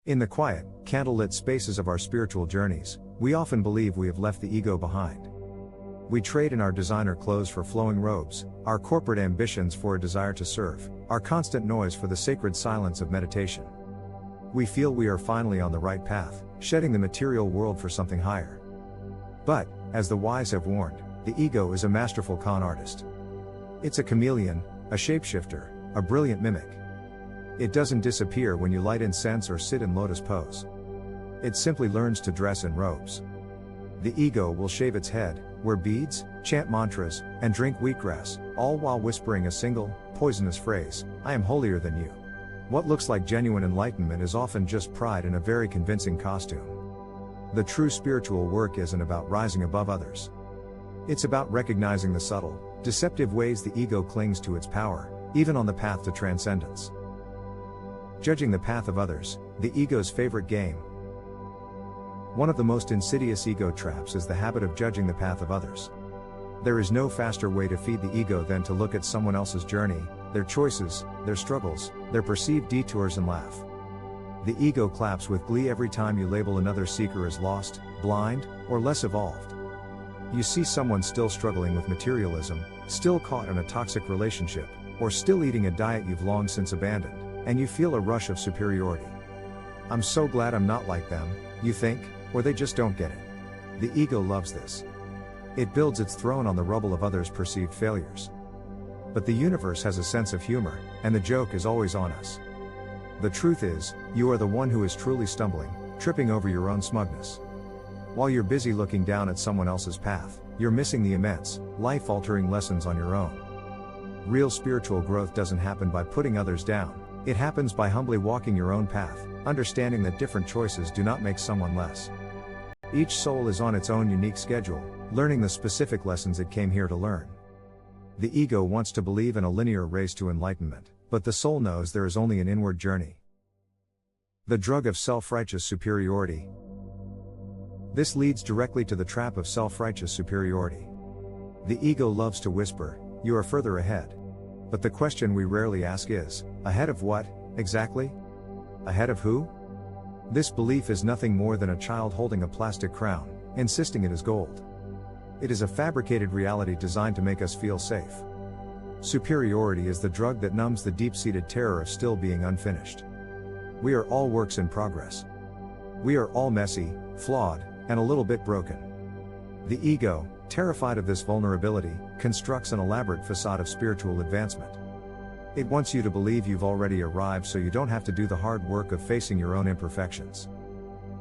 In the quiet, candlelit spaces of our spiritual journeys, we often believe we have left the ego behind. We trade in our designer clothes for flowing robes, our corporate ambitions for a desire to serve, our constant noise for the sacred silence of meditation. We feel we are finally on the right path, shedding the material world for something higher. But, as the wise have warned, the ego is a masterful con artist. It's a chameleon, a shapeshifter, a brilliant mimic. It doesn't disappear when you light incense or sit in lotus pose. It simply learns to dress in robes. The ego will shave its head, wear beads, chant mantras, and drink wheatgrass, all while whispering a single, poisonous phrase, "I am holier than you." What looks like genuine enlightenment is often just pride in a very convincing costume. The true spiritual work isn't about rising above others. It's about recognizing the subtle, deceptive ways the ego clings to its power, even on the path to transcendence. Judging the path of others, the ego's favorite game. One of the most insidious ego traps is the habit of judging the path of others. There is no faster way to feed the ego than to look at someone else's journey, their choices, their struggles, their perceived detours and laugh. The ego claps with glee every time you label another seeker as lost, blind, or less evolved. You see someone still struggling with materialism, still caught in a toxic relationship, or still eating a diet you've long since abandoned, and you feel a rush of superiority. "I'm so glad I'm not like them," you think, or they just don't get it. The ego loves this. It builds its throne on the rubble of others' perceived failures. But the universe has a sense of humor, and the joke is always on us. The truth is, you are the one who is truly stumbling, tripping over your own smugness. While you're busy looking down at someone else's path, you're missing the immense, life-altering lessons on your own. Real spiritual growth doesn't happen by putting others down. It happens by humbly walking your own path, understanding that different choices do not make someone less. Each soul is on its own unique schedule, learning the specific lessons it came here to learn. The ego wants to believe in a linear race to enlightenment, but the soul knows there is only an inward journey. The drug of self-righteous superiority. This leads directly to the trap of self-righteous superiority. The ego loves to whisper, "You are further ahead." But the question we rarely ask is, ahead of what, exactly? Ahead of who? This belief is nothing more than a child holding a plastic crown, insisting it is gold. It is a fabricated reality designed to make us feel safe. Superiority is the drug that numbs the deep-seated terror of still being unfinished. We are all works in progress. We are all messy, flawed, and a little bit broken. The ego, terrified of this vulnerability, constructs an elaborate facade of spiritual advancement. It wants you to believe you've already arrived so you don't have to do the hard work of facing your own imperfections.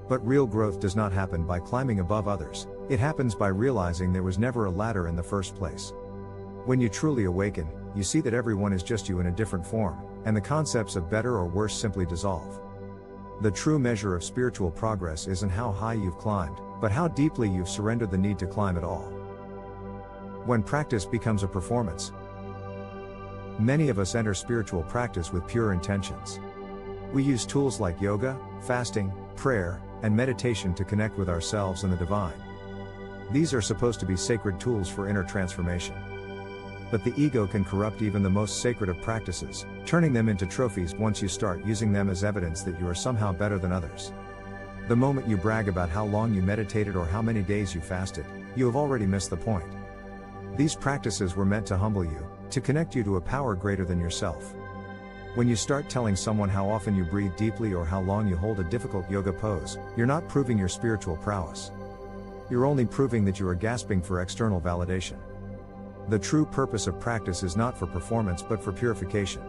But real growth does not happen by climbing above others, it happens by realizing there was never a ladder in the first place. When you truly awaken, you see that everyone is just you in a different form, and the concepts of better or worse simply dissolve. The true measure of spiritual progress isn't how high you've climbed, but how deeply you've surrendered the need to climb at all. When practice becomes a performance. Many of us enter spiritual practice with pure intentions. We use tools like yoga, fasting, prayer, and meditation to connect with ourselves and the divine. These are supposed to be sacred tools for inner transformation. But the ego can corrupt even the most sacred of practices, turning them into trophies once you start using them as evidence that you are somehow better than others. The moment you brag about how long you meditated or how many days you fasted, you have already missed the point. These practices were meant to humble you, to connect you to a power greater than yourself. When you start telling someone how often you breathe deeply or how long you hold a difficult yoga pose, you're not proving your spiritual prowess. You're only proving that you are gasping for external validation. The true purpose of practice is not for performance but for purification.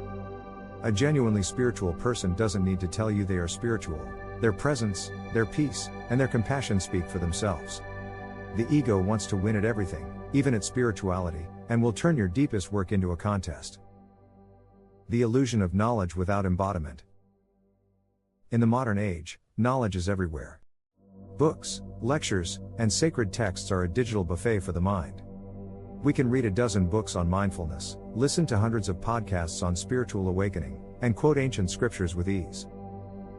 A genuinely spiritual person doesn't need to tell you they are spiritual. Their presence, their peace, and their compassion speak for themselves. The ego wants to win at everything, even at spirituality, and will turn your deepest work into a contest. The illusion of knowledge without embodiment. In the modern age, knowledge is everywhere. Books, lectures, and sacred texts are a digital buffet for the mind. We can read a dozen books on mindfulness, listen to hundreds of podcasts on spiritual awakening, and quote ancient scriptures with ease.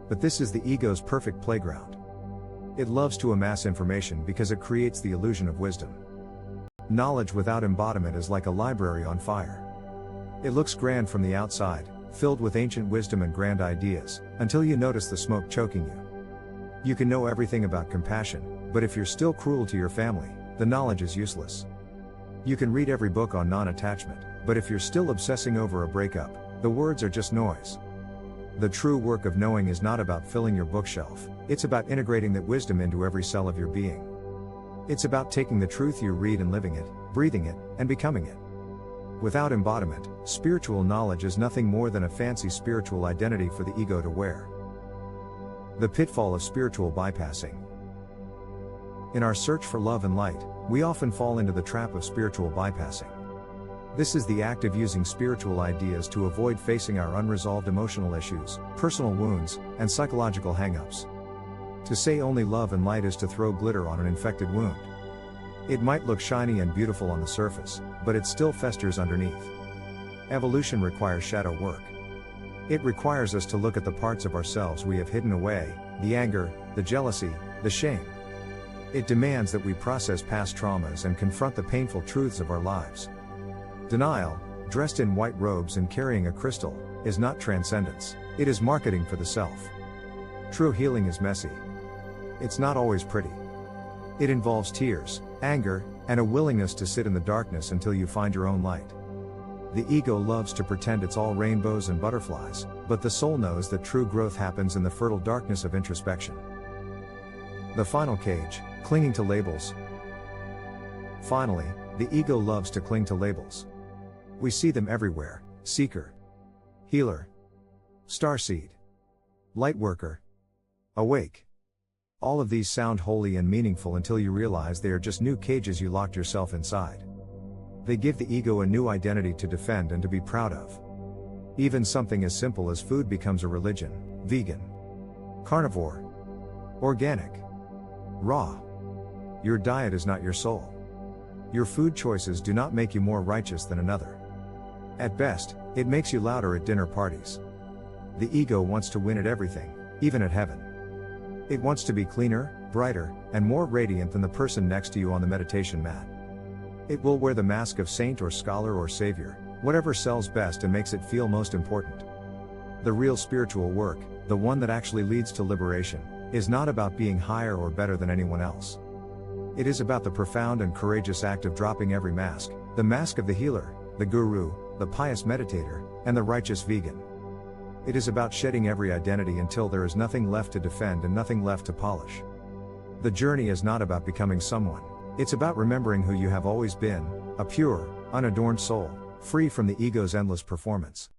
But this is the ego's perfect playground. It loves to amass information because it creates the illusion of wisdom. Knowledge without embodiment is like a library on fire. It looks grand from the outside, filled with ancient wisdom and grand ideas, until you notice the smoke choking you. You can know everything about compassion, but if you're still cruel to your family, the knowledge is useless. You can read every book on non-attachment, but if you're still obsessing over a breakup, the words are just noise. The true work of knowing is not about filling your bookshelf, it's about integrating that wisdom into every cell of your being. It's about taking the truth you read and living it, breathing it, and becoming it. Without embodiment, spiritual knowledge is nothing more than a fancy spiritual identity for the ego to wear. The pitfall of spiritual bypassing. In our search for love and light, we often fall into the trap of spiritual bypassing. This is the act of using spiritual ideas to avoid facing our unresolved emotional issues, personal wounds, and psychological hang-ups. To say only love and light is to throw glitter on an infected wound. It might look shiny and beautiful on the surface, but it still festers underneath. Evolution requires shadow work. It requires us to look at the parts of ourselves we have hidden away, the anger, the jealousy, the shame. It demands that we process past traumas and confront the painful truths of our lives. Denial, dressed in white robes and carrying a crystal, is not transcendence, it is marketing for the self. True healing is messy. It's not always pretty. It involves tears, anger, and a willingness to sit in the darkness until you find your own light. The ego loves to pretend it's all rainbows and butterflies, but the soul knows that true growth happens in the fertile darkness of introspection. The final cage, clinging to labels. Finally, the ego loves to cling to labels. We see them everywhere: seeker, healer, starseed, lightworker, awake. All of these sound holy and meaningful until you realize they are just new cages you locked yourself inside. They give the ego a new identity to defend and to be proud of. Even something as simple as food becomes a religion: vegan, carnivore, organic, raw. Your diet is not your soul. Your food choices do not make you more righteous than another. At best, it makes you louder at dinner parties. The ego wants to win at everything, even at heaven. It wants to be cleaner, brighter, and more radiant than the person next to you on the meditation mat. It will wear the mask of saint or scholar or savior, whatever sells best and makes it feel most important. The real spiritual work, the one that actually leads to liberation, is not about being higher or better than anyone else. It is about the profound and courageous act of dropping every mask, the mask of the healer, the guru, the pious meditator, and the righteous vegan. It is about shedding every identity until there is nothing left to defend and nothing left to polish. The journey is not about becoming someone, it's about remembering who you have always been, a pure, unadorned soul, free from the ego's endless performance.